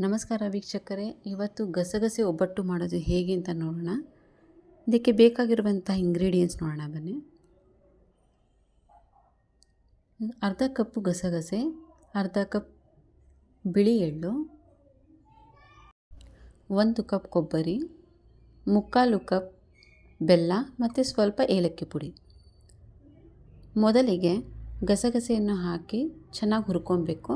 ನಮಸ್ಕಾರ ವೀಕ್ಷಕರೇ, ಇವತ್ತು ಗಸಗಸೆ ಒಬ್ಬಟ್ಟು ಮಾಡೋದು ಹೇಗೆ ಅಂತ ನೋಡೋಣ. ಇದಕ್ಕೆ ಬೇಕಾಗಿರುವಂಥ ಇಂಗ್ರೀಡಿಯೆಂಟ್ಸ್ ನೋಡೋಣ ಬನ್ನಿ. ಅರ್ಧ ಕಪ್ಪು ಗಸಗಸೆ, ಅರ್ಧ ಕಪ್ ಬಿಳಿ ಎಳ್ಳು, 1 ಕಪ್ ಕೊಬ್ಬರಿ, ಮುಕ್ಕಾಲು ಕಪ್ ಬೆಲ್ಲ ಮತ್ತು ಸ್ವಲ್ಪ ಏಲಕ್ಕಿ ಪುಡಿ. ಮೊದಲಿಗೆ ಗಸಗಸೆಯನ್ನು ಹಾಕಿ ಚೆನ್ನಾಗಿ ಹುರ್ಕೊಬೇಕು.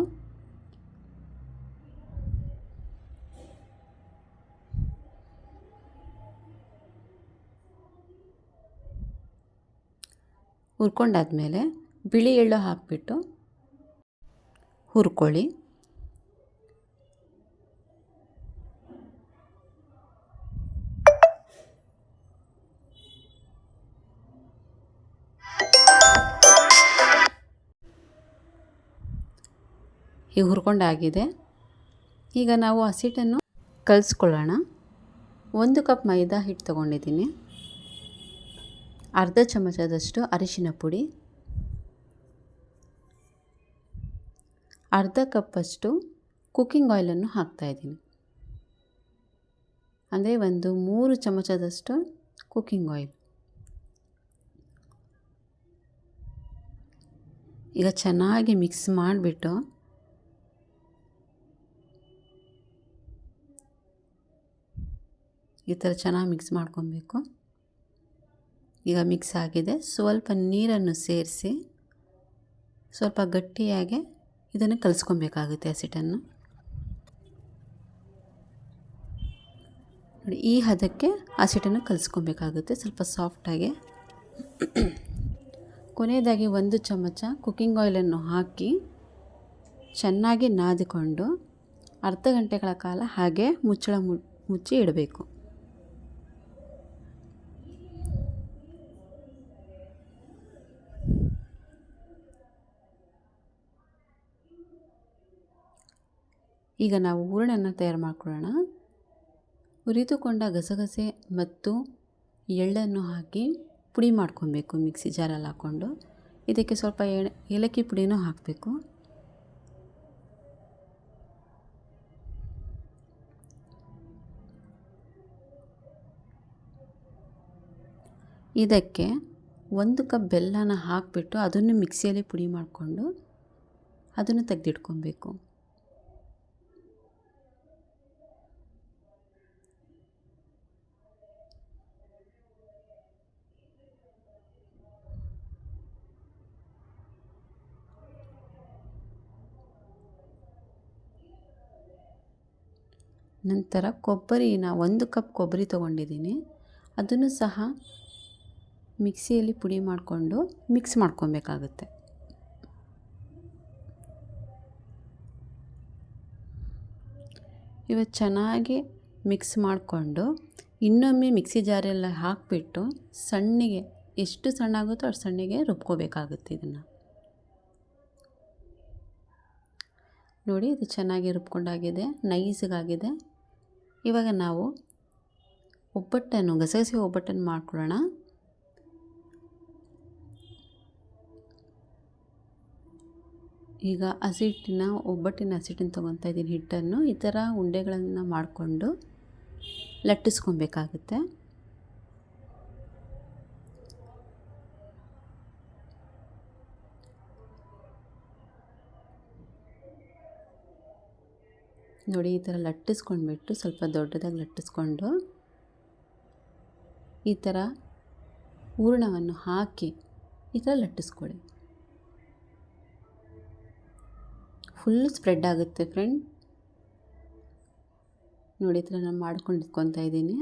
ಹುರ್ಕೊಂಡಾದ್ಮೇಲೆ ಬಿಳಿ ಎಳ್ಳು ಹಾಕಿಬಿಟ್ಟು ಹುರ್ಕೊಳ್ಳಿ. ಈಗ ಹುರ್ಕೊಂಡಾಗಿದೆ. ಈಗ ನಾವು ಹಸಿಟ್ಟನ್ನು ಕಲಿಸ್ಕೊಳ್ಳೋಣ. 1 ಕಪ್ ಮೈದಾ ಹಿಟ್ಟು ತೊಗೊಂಡಿದ್ದೀನಿ. ಅರ್ಧ ಚಮಚದಷ್ಟು ಅರಿಶಿನ ಪುಡಿ, ಅರ್ಧ ಕಪ್ಪಷ್ಟು ಕುಕ್ಕಿಂಗ್ ಆಯಿಲನ್ನು ಹಾಕ್ತಾಯಿದ್ದೀನಿ. ಅಂದರೆ 3 ಚಮಚದಷ್ಟು ಕುಕ್ಕಿಂಗ್ ಆಯಿಲ್. ಈಗ ಚೆನ್ನಾಗಿ ಮಿಕ್ಸ್ ಮಾಡಿಬಿಟ್ಟು ಈ ಥರ ಚೆನ್ನಾಗಿ ಮಿಕ್ಸ್ ಮಾಡ್ಕೊಬೇಕು. ಈಗ ಮಿಕ್ಸ್ ಆಗಿದೆ. ಸ್ವಲ್ಪ ನೀರನ್ನು ಸೇರಿಸಿ ಸ್ವಲ್ಪ ಗಟ್ಟಿಯಾಗಿ ಇದನ್ನು ಕಲಿಸ್ಕೊಬೇಕಾಗುತ್ತೆ ಹಸಿಟ್ಟನ್ನು. ನೋಡಿ, ಈ ಹದಕ್ಕೆ ಹಸಿಟ್ಟನ್ನು ಕಲಿಸ್ಕೊಬೇಕಾಗುತ್ತೆ, ಸ್ವಲ್ಪ ಸಾಫ್ಟಾಗಿ. ಕೊನೆಯದಾಗಿ 1 ಚಮಚ ಕುಕ್ಕಿಂಗ್ ಆಯಿಲನ್ನು ಹಾಕಿ ಚೆನ್ನಾಗಿ ನಾದಿಕೊಂಡು ಅರ್ಧ ಗಂಟೆಗಳ ಕಾಲ ಹಾಗೆ ಮುಚ್ಚಿ ಇಡಬೇಕು. ಈಗ ನಾವು ಹೂರಣವನ್ನು ತಯಾರು ಮಾಡ್ಕೊಳ್ಳೋಣ. ಹುರಿದುಕೊಂಡ ಗಸಗಸೆ ಮತ್ತು ಎಳ್ಳನ್ನು ಹಾಕಿ ಪುಡಿ ಮಾಡ್ಕೊಬೇಕು ಮಿಕ್ಸಿ ಜಾರಲ್ಲಿ ಹಾಕ್ಕೊಂಡು. ಇದಕ್ಕೆ ಸ್ವಲ್ಪ ಏಲಕ್ಕಿ ಪುಡಿನೂ ಹಾಕಬೇಕು. ಇದಕ್ಕೆ 1 ಕಪ್ ಬೆಲ್ಲನ ಹಾಕಿಬಿಟ್ಟು ಅದನ್ನು ಮಿಕ್ಸಿಯಲ್ಲಿ ಪುಡಿ ಮಾಡಿಕೊಂಡು ಅದನ್ನು ತೆಗೆದಿಟ್ಕೊಬೇಕು. ನಂತರ ಕೊಬ್ಬರಿನ 1 ಕಪ್ ಕೊಬ್ಬರಿ ತೊಗೊಂಡಿದ್ದೀನಿ. ಅದನ್ನು ಸಹ ಮಿಕ್ಸಿಯಲ್ಲಿ ಪುಡಿ ಮಾಡಿಕೊಂಡು ಮಿಕ್ಸ್ ಮಾಡ್ಕೊಬೇಕಾಗುತ್ತೆ. ಇವತ್ತು ಚೆನ್ನಾಗಿ ಮಿಕ್ಸ್ ಮಾಡಿಕೊಂಡು ಇನ್ನೊಮ್ಮೆ ಮಿಕ್ಸಿ ಜಾರೆಲ್ಲ ಹಾಕಿಬಿಟ್ಟು ಸಣ್ಣಗೆ, ಎಷ್ಟು ಸಣ್ಣ ಆಗುತ್ತೋ ಅಷ್ಟು ಸಣ್ಣಗೆ ರುಬ್ಕೋಬೇಕಾಗುತ್ತೆ. ಇದನ್ನು ನೋಡಿ, ಇದು ಚೆನ್ನಾಗಿ ರುಬ್ಕೊಂಡಾಗಿದೆ, ನೈಸ್ಗಾಗಿದೆ. ಇವಾಗ ನಾವು ಗಸಗಸೆ ಒಬ್ಬಟ್ಟನ್ನು ಮಾಡ್ಕೊಳ್ಳೋಣ. ಈಗ ಒಬ್ಬಟ್ಟಿನ ಹಸಿಟ್ಟನ್ನು ತೊಗೊತಾ ಇದ್ದೀನಿ. ಹಿಟ್ಟನ್ನು ಈ ಥರ ಉಂಡೆಗಳನ್ನು ಮಾಡಿಕೊಂಡು ಲಟ್ಟಿಸ್ಕೊಬೇಕಾಗುತ್ತೆ. ನೋಡಿ, ಈ ಥರ ಲಟ್ಟಿಸ್ಕೊಂಡ್ಬಿಟ್ಟು ಸ್ವಲ್ಪ ದೊಡ್ಡದಾಗಿ ಲಟ್ಟಿಸ್ಕೊಂಡು ಈ ಥರ ಹೂರಣವನ್ನು ಹಾಕಿ ಈ ಥರ ಲಟ್ಟಿಸ್ಕೊಳ್ಳಿ. ಫುಲ್ ಸ್ಪ್ರೆಡ್ ಆಗುತ್ತೆ ಫ್ರೆಂಡ್. ನೋಡಿ, ಈ ಥರ ನಾನು ಮಾಡ್ಕೊಂಡು ಇಟ್ಕೊತಾ ಇದ್ದೀನಿ.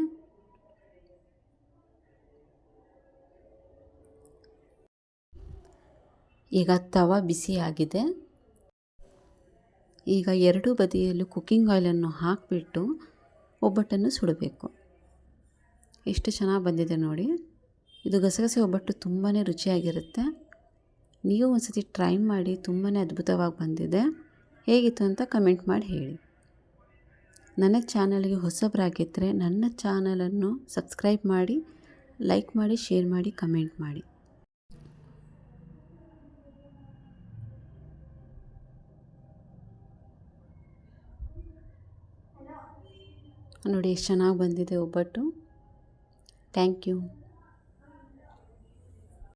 ಈಗ ತವ ಬಿಸಿಯಾಗಿದೆ. ಈಗ 2 ಬದಿಯಲ್ಲೂ ಕುಕ್ಕಿಂಗ್ ಆಯಿಲನ್ನು ಹಾಕಿಬಿಟ್ಟು ಒಬ್ಬಟ್ಟನ್ನು ಸುಡಬೇಕು. ಎಷ್ಟು ಚೆನ್ನಾಗಿ ಬಂದಿದೆ ನೋಡಿ. ಇದು ಗಸಗಸೆ ಒಬ್ಬಟ್ಟು ತುಂಬಾ ರುಚಿಯಾಗಿರುತ್ತೆ. ನೀವು ಒಂದು ಸತಿ ಟ್ರೈ ಮಾಡಿ, ತುಂಬಾ ಅದ್ಭುತವಾಗಿ ಬಂದಿದೆ. ಹೇಗಿತ್ತು ಅಂತ ಕಮೆಂಟ್ ಮಾಡಿ ಹೇಳಿ. ನನ್ನ ಚಾನಲ್ಗೆ ಹೊಸಬರಾಗಿದ್ದರೆ ನನ್ನ ಚಾನಲನ್ನು ಸಬ್ಸ್ಕ್ರೈಬ್ ಮಾಡಿ, ಲೈಕ್ ಮಾಡಿ, ಶೇರ್ ಮಾಡಿ, ಕಮೆಂಟ್ ಮಾಡಿ. ನೋಡಿ ಎಷ್ಟು ಚೆನ್ನಾಗಿ ಬಂದಿದೆ ಒಬ್ಬಟ್ಟು. Thank you.